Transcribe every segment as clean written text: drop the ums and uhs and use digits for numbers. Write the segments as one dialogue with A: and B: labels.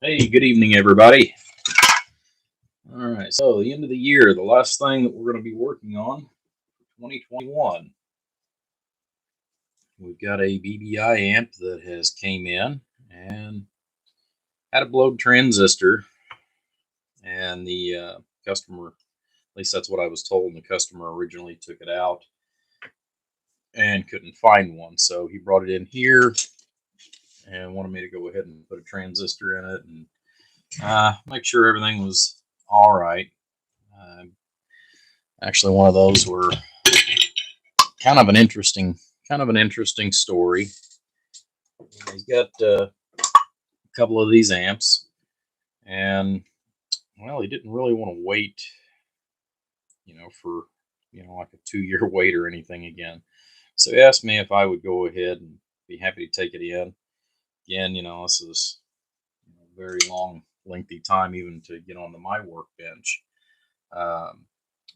A: Hey, good evening, everybody. All right, so the end of the year, the last thing that we're going to be working on for 2021. We've got a BBI amp that has came in and had a blowed transistor, and the customer, at least that's what I was told, and the customer originally took it out and couldn't find one, so he brought it in here and wanted me to go ahead and put a transistor in it and make sure everything was all right. Uh, Actually, one of those were kind of an interesting story. He's got a couple of these amps, and well, he didn't really want to wait, for like a 2 year wait or anything again. So he asked me if I would go ahead and be happy to take it in. Again, this is very long, lengthy time even to get onto my workbench. Um,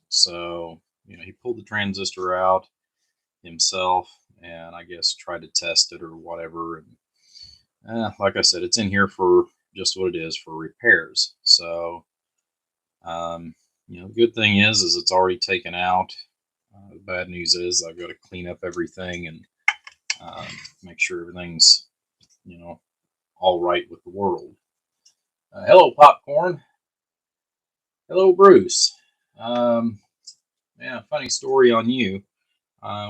A: so he pulled the transistor out himself, and I guess tried to test it or whatever. And like I said, it's in here for just what it is, for repairs. So, the good thing is it's already taken out. The bad news is I've got to clean up everything and um, make sure everything's, you know, all right with the world. Hello, Popcorn. Hello, Bruce. Um, yeah, funny story on you,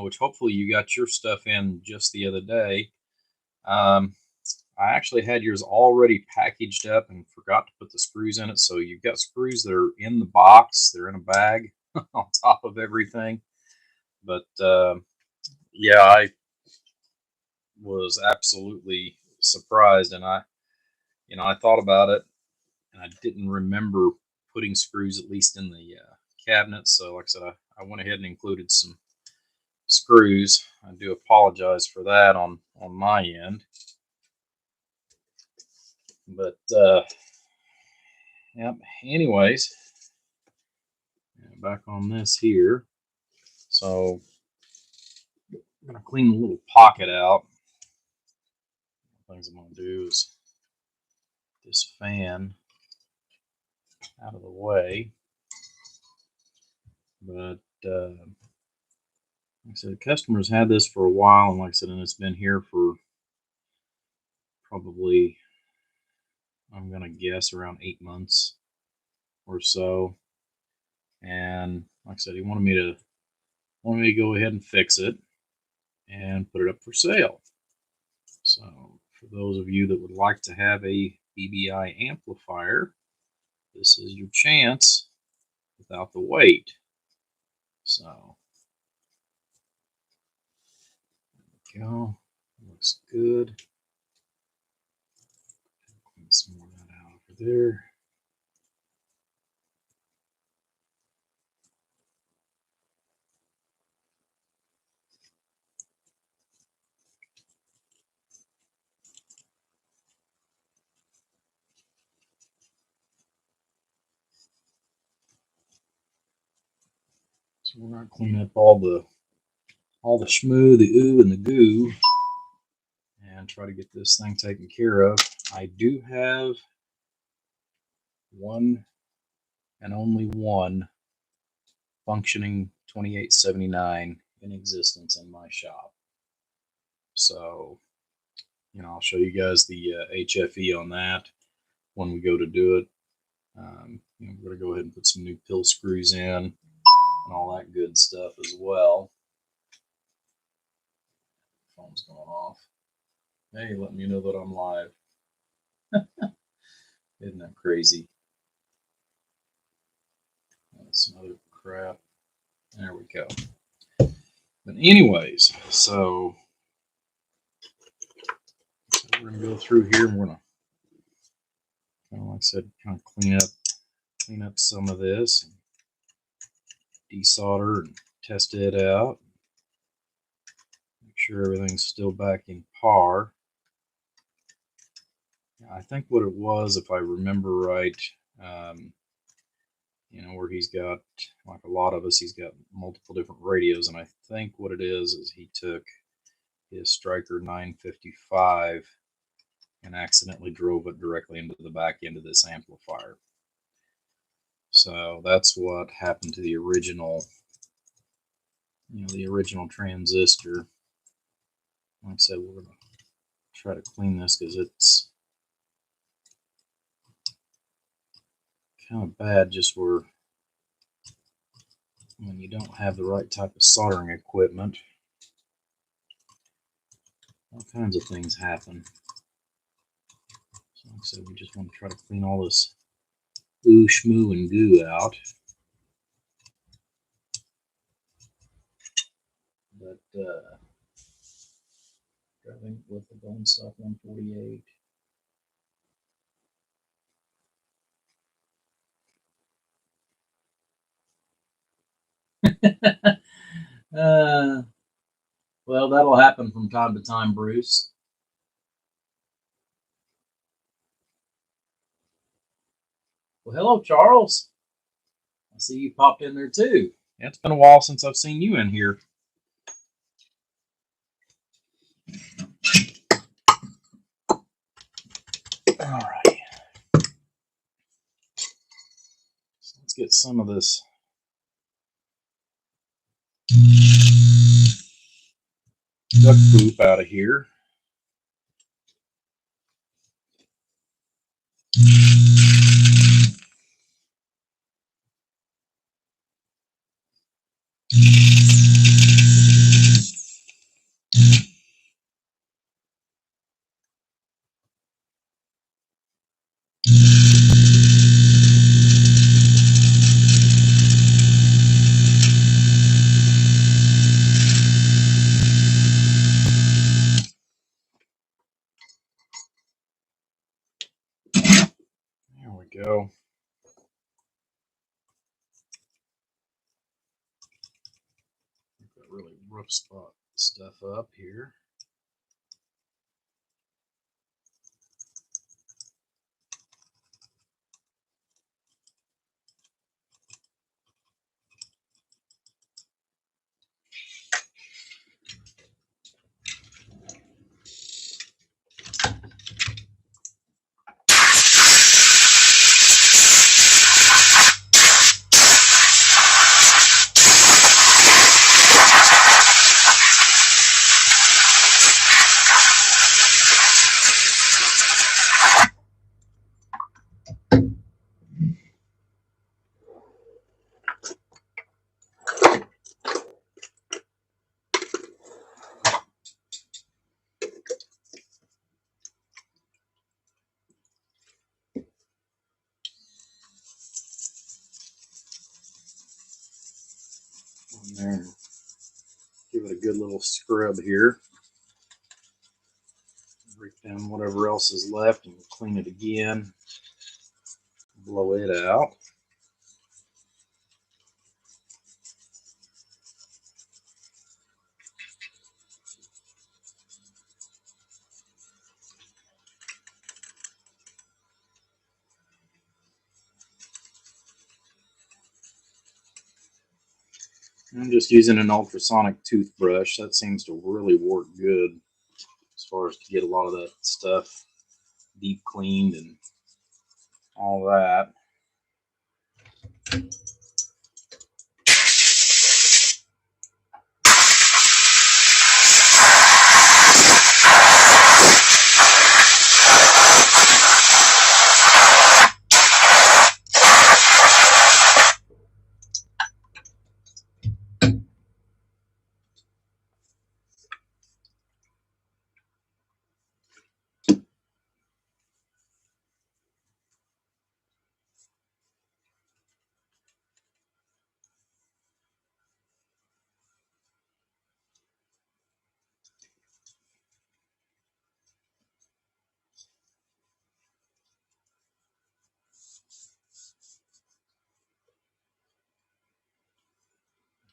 A: which hopefully you got your stuff in just the other day. Um, I actually had yours already packaged up and forgot to put the screws in it. So you've got screws that are in the box, they're in a bag on top of everything. But yeah, I was absolutely surprised, and I thought about it, and I didn't remember putting screws at least in the cabinet. So, like I said, I went ahead and included some screws. I do apologize for that on my end, but yep. Anyways, back on this here. So I'm gonna clean the little pocket out. Things I'm gonna do is this fan out of the way. But like I said, customers had this for a while, and like I said, and it's been here for probably, I'm gonna guess, around 8 months or so. And like I said, he wanted me to go ahead and fix it and put it up for sale. So for those of you that would like to have a BBI amplifier, this is your chance without the wait. So there we go. Looks good. Clean some more of that out over there. So we're gonna clean up all the schmoo, the ooh, and the goo, and try to get this thing taken care of. I do have one and only one functioning 2879 in existence in my shop. So, I'll show you guys the HFE on that when we go to do it. We're going to go ahead and put some new pill screws in and all that good stuff as well. Phone's going off. Hey, let me know that I'm live. Isn't that crazy? That's some other crap. There we go. But anyways, so we're going to go through here, and we're going to, like I said, kind of clean up some of this, and desolder and test it out. Make sure everything's still back in par. I think what it was, if I remember right, where he's got, like a lot of us, he's got multiple different radios, and I think what it is he took his Striker 955 and accidentally drove it directly into the back end of this amplifier. So that's what happened to the original, the original transistor. Like I said, we're going to try to clean this because it's kind of bad just when you don't have the right type of soldering equipment. All kinds of things happen. So like I said, we just want to try to clean all this ooh, shmoo, and goo out. But driving with the bone stock 148. Well, that'll happen from time to time, Bruce. Well, hello, Charles. I see you popped in there too. Yeah, it's been a while since I've seen you in here. All right. So let's get some of this duck poop out of here. There we go. Got really rough spot stuff up here. On there. Give it a good little scrub here. Break down whatever else is left and clean it again. Blow it out. I'm just using an ultrasonic toothbrush. That seems to really work good as far as to get a lot of that stuff deep cleaned and all that.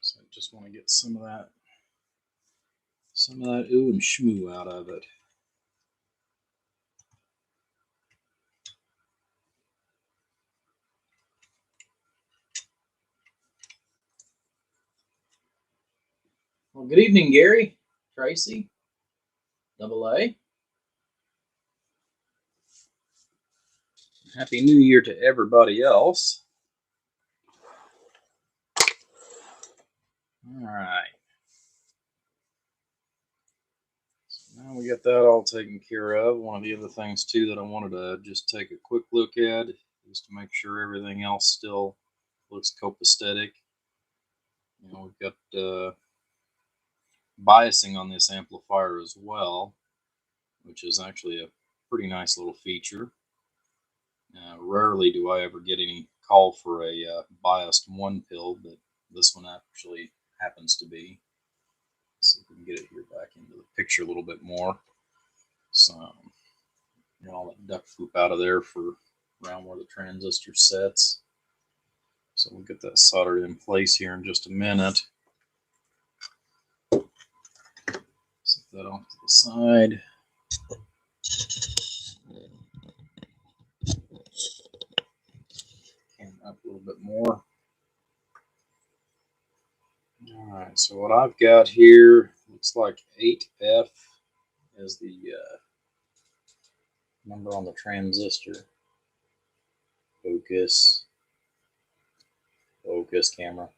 A: So I just want to get some of that ooh and shmoo out of it. Well, good evening, Gary, Tracy, Double A. Happy New Year to everybody else. All right. So now we got that all taken care of. One of the other things, too, that I wanted to just take a quick look at is to make sure everything else still looks copacetic. We've got biasing on this amplifier as well, which is actually a pretty nice little feature. Rarely do I ever get any call for a biased one pill, but this one actually happens to be. Let's see if we can get it here back into the picture a little bit more. So, all that duct poop out of there for around where the transistor sets. So we'll get that soldered in place here in just a minute. Set that off to the side. Cam up a little bit more. All right, so what I've got here looks like 8F is the number on the transistor. Focus camera.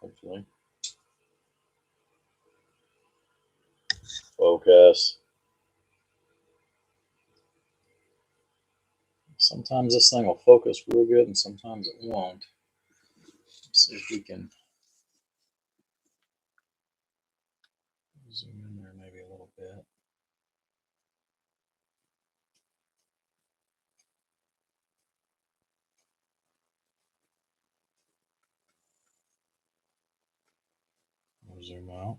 A: Hopefully. Focus. Sometimes this thing will focus real good and sometimes it won't. Let's see if we can zoom in there maybe a little bit. We'll zoom out.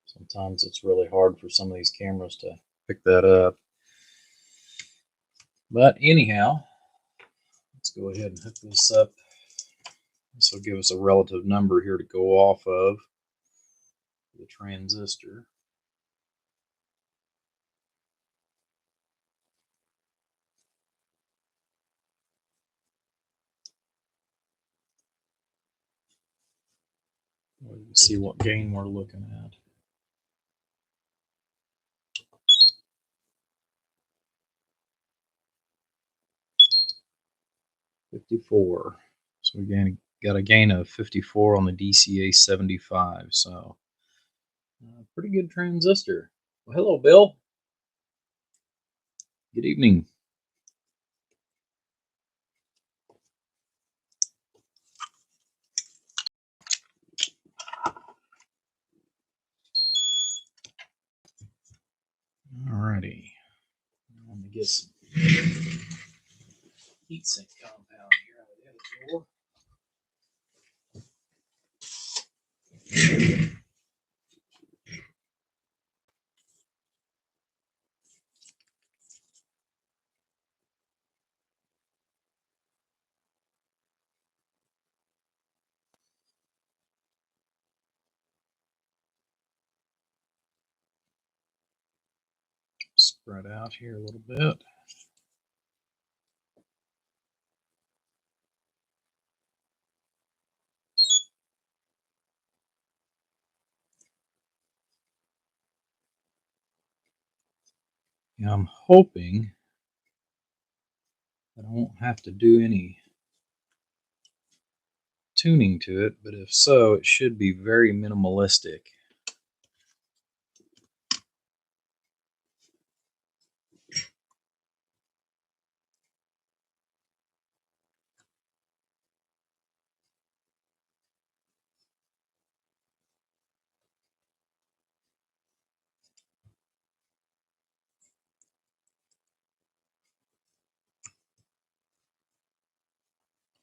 A: Sometimes it's really hard for some of these cameras to pick that up. But anyhow, let's go ahead and hook this up. This will give us a relative number here to go off of the transistor. We can see what gain we're looking at. $54. So we got a gain of 54 on the DCA 75. So pretty good transistor. Well, hello, Bill. Good evening. Alrighty. Let me get some heatsink compound here out of the other door. Spread out here a little bit. Now I'm hoping that I won't have to do any tuning to it, but if so, it should be very minimalistic.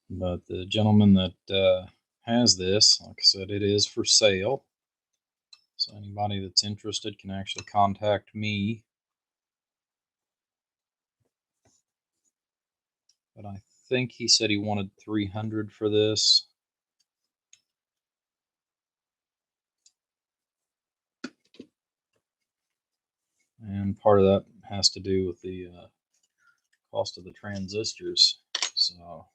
A: But the gentleman that has this, like I said, it is for sale. So anybody that's interested can actually contact me. But I think he said he wanted $300 for this. And part of that has to do with the cost of the transistors. So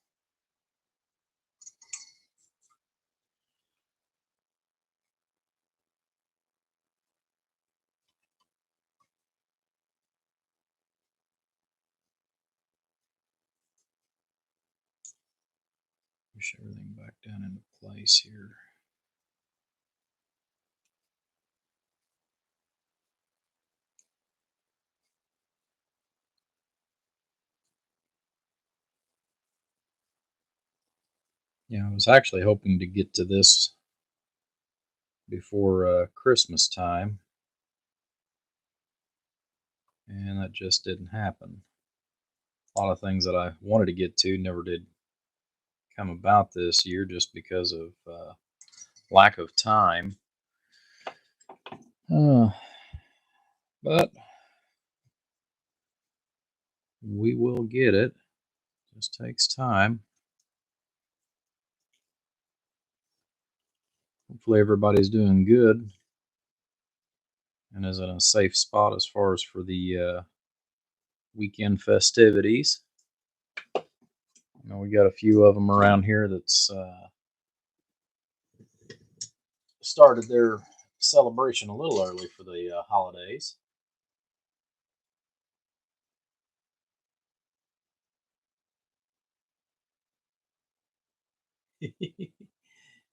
A: Push everything back down into place here. Yeah, I was actually hoping to get to this before Christmas time, and that just didn't happen. A lot of things that I wanted to get to never did come about this year just because of lack of time. Uh, but we will get it. Just takes time. Hopefully everybody's doing good and is in a safe spot as far as for the weekend festivities. You know, we got a few of them around here that's started their celebration a little early for the holidays.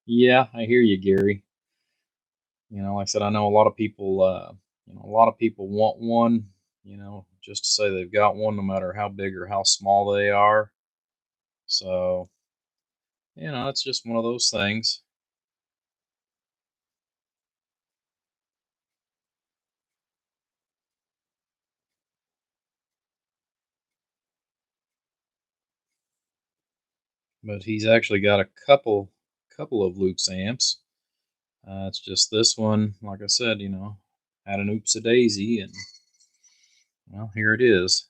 A: Yeah, I hear you, Gary. You know, like I said, I know a lot of people. A lot of people want one. You know, just to say they've got one, no matter how big or how small they are. So, you know, it's just one of those things. But he's actually got a couple of Luke's amps. It's just this one, like I said, you know, had an oops a daisy, and well, here it is.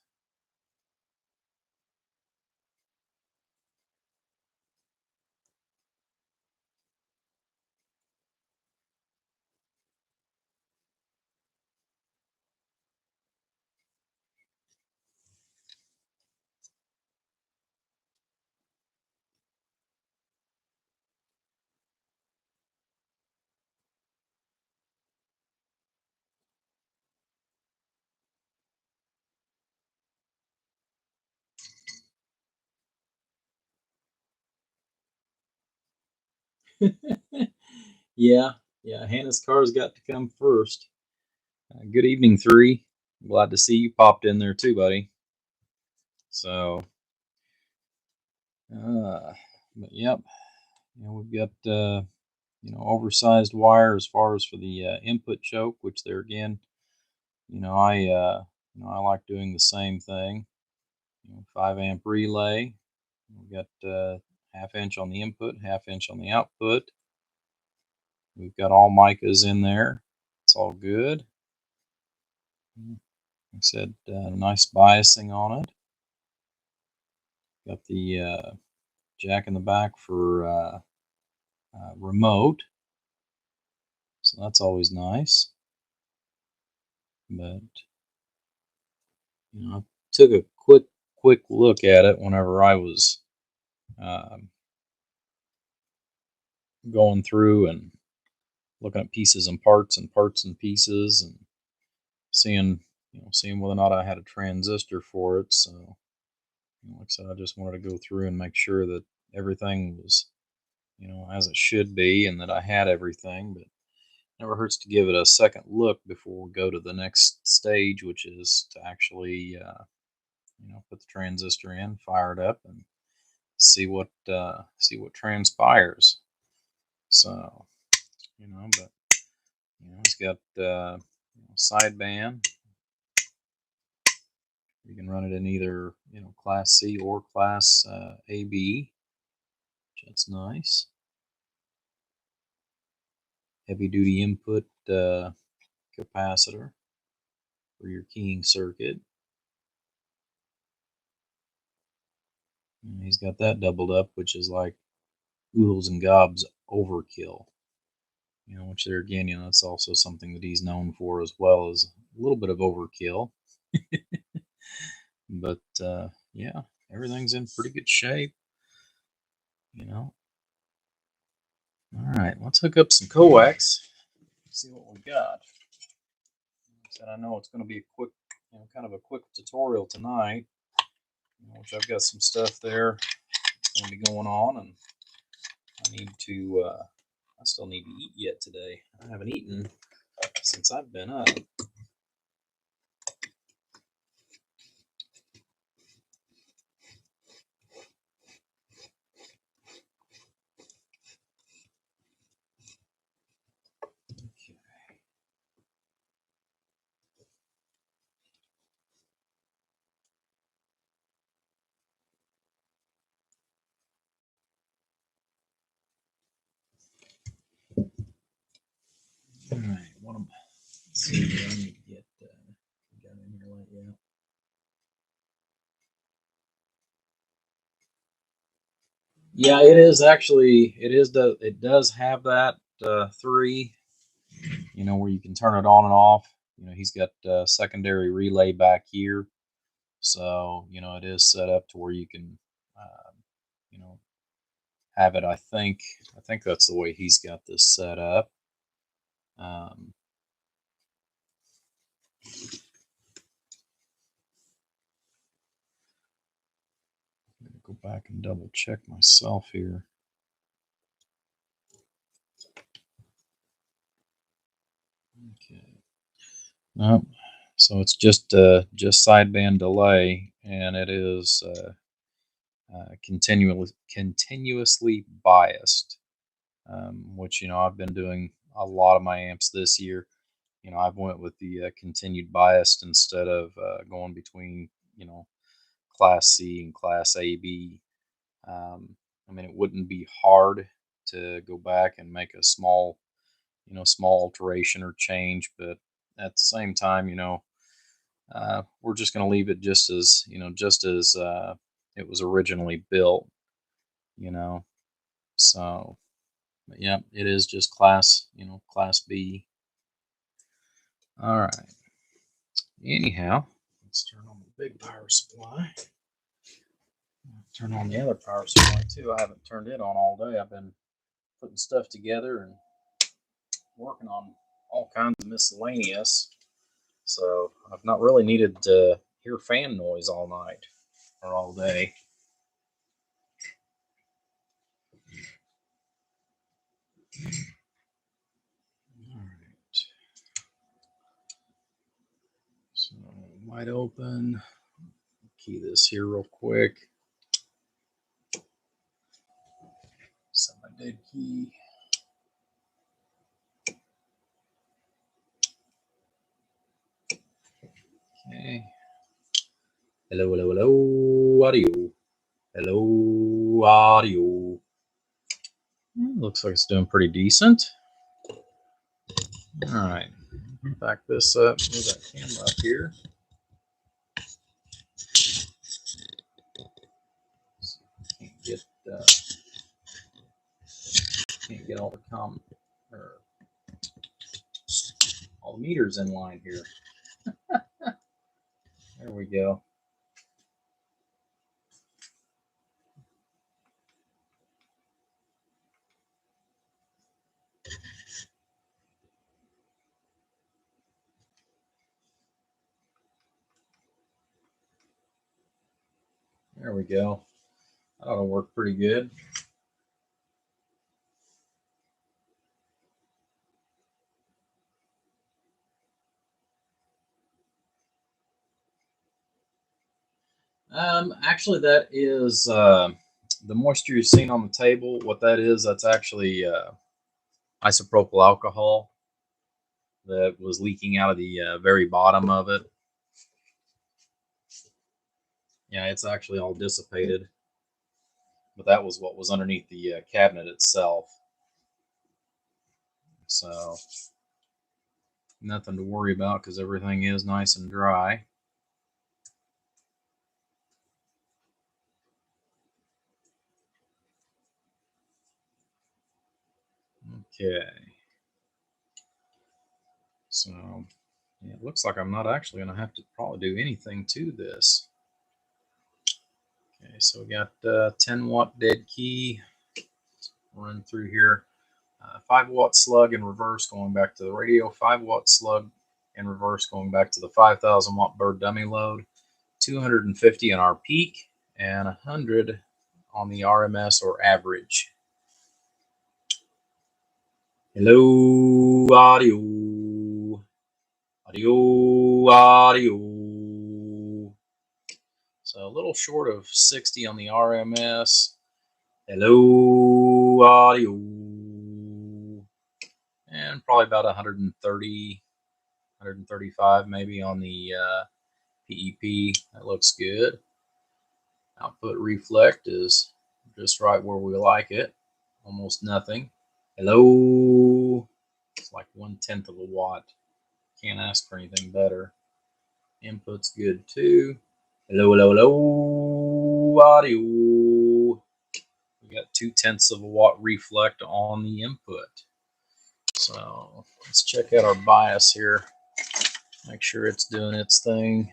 A: Yeah, yeah. Hannah's car's got to come first. Good evening, three. Glad to see you popped in there too, buddy. So, uh, but yep, you know, we've got oversized wire as far as for the input choke, which there again, you know, I like doing the same thing. You know, 5 amp relay. We got half inch on the input, half inch on the output. We've got all micas in there. It's all good. Like I said, nice biasing on it. Got the jack in the back for remote, so that's always nice. But you know, I took a quick look at it whenever I was um, going through and looking at pieces and parts and pieces, and seeing seeing whether or not I had a transistor for it. So, you know, like I said, I just wanted to go through and make sure that everything was as it should be, and that I had everything. But never hurts to give it a second look before we go to the next stage, which is to actually put the transistor in, fire it up, and see what transpires. So but it's got sideband. You can run it in either class C or class AB. That's nice. Heavy duty input capacitor for your keying circuit. And he's got that doubled up, which is like oodles and gobs overkill. Which there again, that's also something that he's known for as well, as a little bit of overkill. But yeah, everything's in pretty good shape. All right, let's hook up some coax. See what we got. Said I know it's going to be a quick, kind of a quick tutorial tonight. Which I've got some stuff there going to be going on, and I still need to eat yet today. I haven't eaten since I've been up. All right, let's see what I need to get got in here like that. Yeah, it is actually. It does have that 3. Where you can turn it on and off. He's got secondary relay back here, so it is set up to where you can, you know, have it. I think that's the way he's got this set up. Um, I'm gonna go back and double check myself here. Okay. Nope. So it's just sideband delay, and it is continuously biased, which I've been doing a lot of my amps this year. I've went with the continued biased instead of going between Class C and Class AB. I mean, it wouldn't be hard to go back and make a small alteration or change, but at the same time, we're just going to leave it just as it was originally built, you know. So, but yeah, it is just Class B. All right. Anyhow, let's turn on the big power supply. Turn on the other power supply too. I haven't turned it on all day. I've been putting stuff together and working on all kinds of miscellaneous. So I've not really needed to hear fan noise all night or all day. All right. So wide open. Key this here real quick. Set my dead key. Okay. Hello, hello, hello, audio. Hello, audio. Looks like it's doing pretty decent. All right. Back this up. Move that camera up here. Can't get all all the meters in line here. There we go. There we go. That'll work pretty good. Actually, that is the moisture you're seeing on the table. What that is, that's actually isopropyl alcohol that was leaking out of the very bottom of it. Yeah, it's actually all dissipated, but that was what was underneath the cabinet itself. So nothing to worry about because everything is nice and dry. Okay. So yeah, it looks like I'm not actually going to have to probably do anything to this. Okay, so we got 10-watt dead key. Run through here. 5-watt slug in reverse going back to the radio. 5-watt slug in reverse going back to the 5,000-watt bird dummy load. 250 in our peak and 100 on the RMS or average. Hello, audio. Audio, audio. So a little short of 60 on the RMS. Hello, audio. And probably about 130, 135 maybe on the PEP. That looks good. Output reflect is just right where we like it. Almost nothing. Hello. It's like 1/10 of a watt. Can't ask for anything better. Input's good too. Hello, hello, hello, audio. We got 2/10 of a watt reflect on the input. So let's check out our bias here. Make sure it's doing its thing.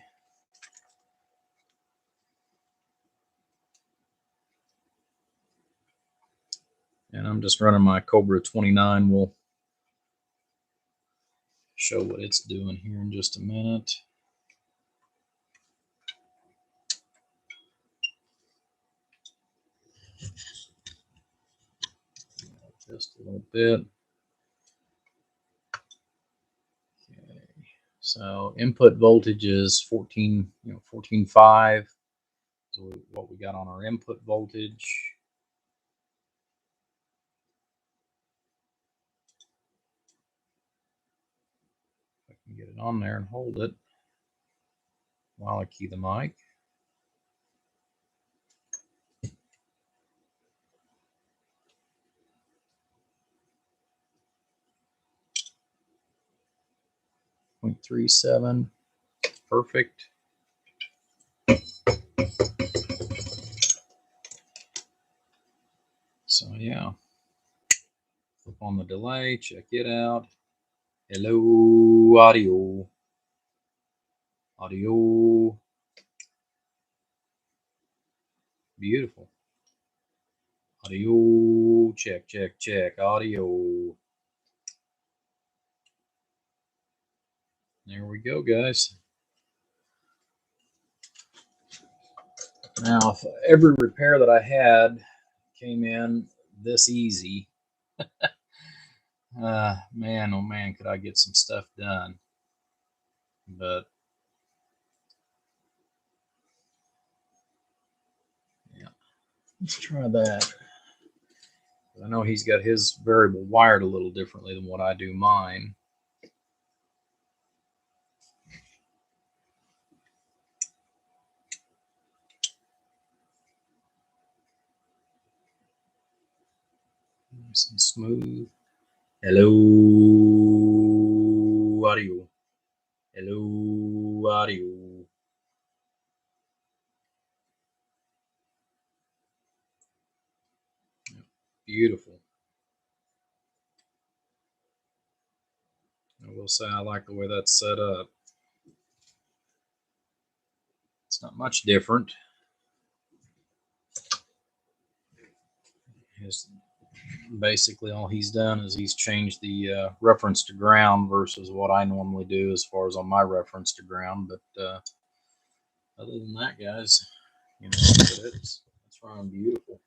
A: And I'm just running my Cobra 29. We'll show what it's doing here in just a minute. Just a little bit. Okay. So input voltage is 14.5. So what we got on our input voltage. If I can get it on there and hold it while I key the mic. .37, perfect. So yeah, flip on the delay, check it out. Hello, audio. Audio. Beautiful. Audio. Check, check, check. Audio. There we go, guys. Now, if every repair that I had came in this easy, man, oh man, could I get some stuff done. But yeah, let's try that. I know he's got his variable wired a little differently than what I do mine. Nice and smooth. Hello, audio. Hello, audio. Beautiful. I will say I like the way that's set up. It's not much different. Basically all he's done is he's changed the reference to ground versus what I normally do as far as on my reference to ground. But other than that, guys, you know, it's running beautiful.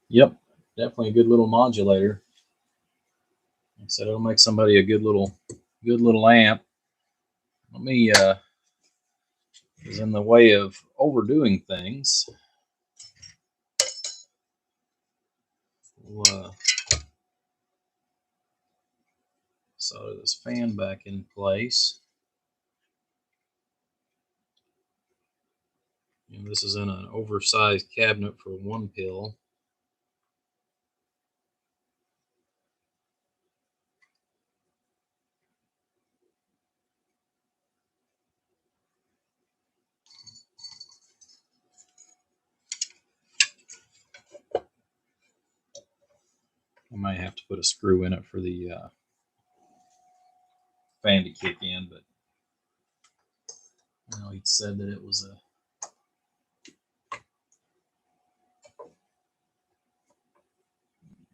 A: Yep, definitely a good little modulator. Like I said, it'll make somebody a good little amp. Let me is in the way of overdoing things. We'll solder this fan back in place. And this is in an oversized cabinet for one pill. I might have to put a screw in it for the fan to kick in, but you know, he said that it was a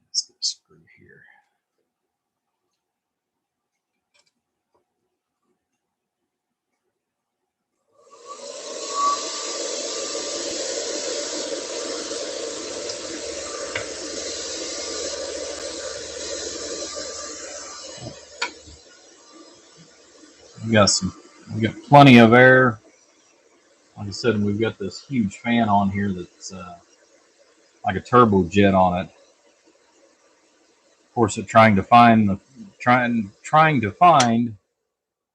A: let's get a screw here. We got plenty of air. Like I said, we've got this huge fan on here that's like a turbo jet on it. Of course, it's trying to find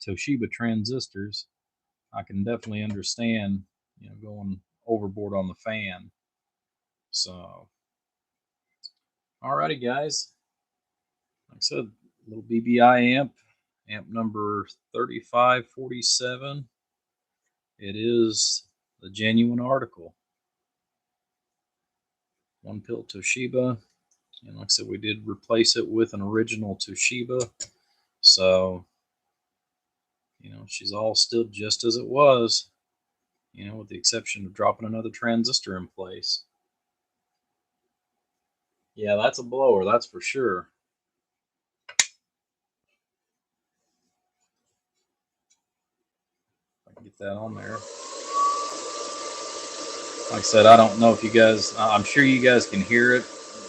A: Toshiba transistors. I can definitely understand, going overboard on the fan. So, alrighty, guys. Like I said, little BBI amp number 3547. It is the genuine article. One pill Toshiba. And like I said, we did replace it with an original Toshiba. So, she's all still just as it was, with the exception of dropping another transistor in place. Yeah, that's a blower, that's for sure. If I can get that on there. Like I said, I don't know if you guys, I'm sure you guys can hear it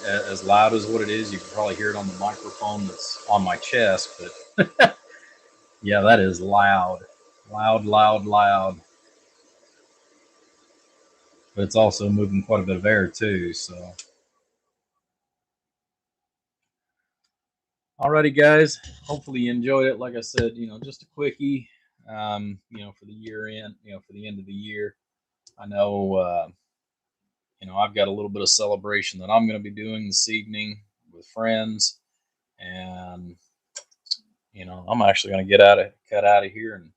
A: as loud as what it is. You can probably hear it on the microphone that's on my chest, but yeah, that is loud. Loud, loud, loud. But it's also moving quite a bit of air too, so. Alrighty, guys. Hopefully you enjoyed it. Like I said, just a quickie, for the year end, for the end of the year. I know, I've got a little bit of celebration that I'm going to be doing this evening with friends, and I'm actually going to cut out of here and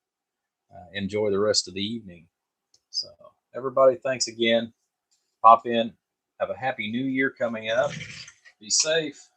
A: enjoy the rest of the evening. So, everybody, thanks again. Pop in. Have a happy new year coming up. Be safe.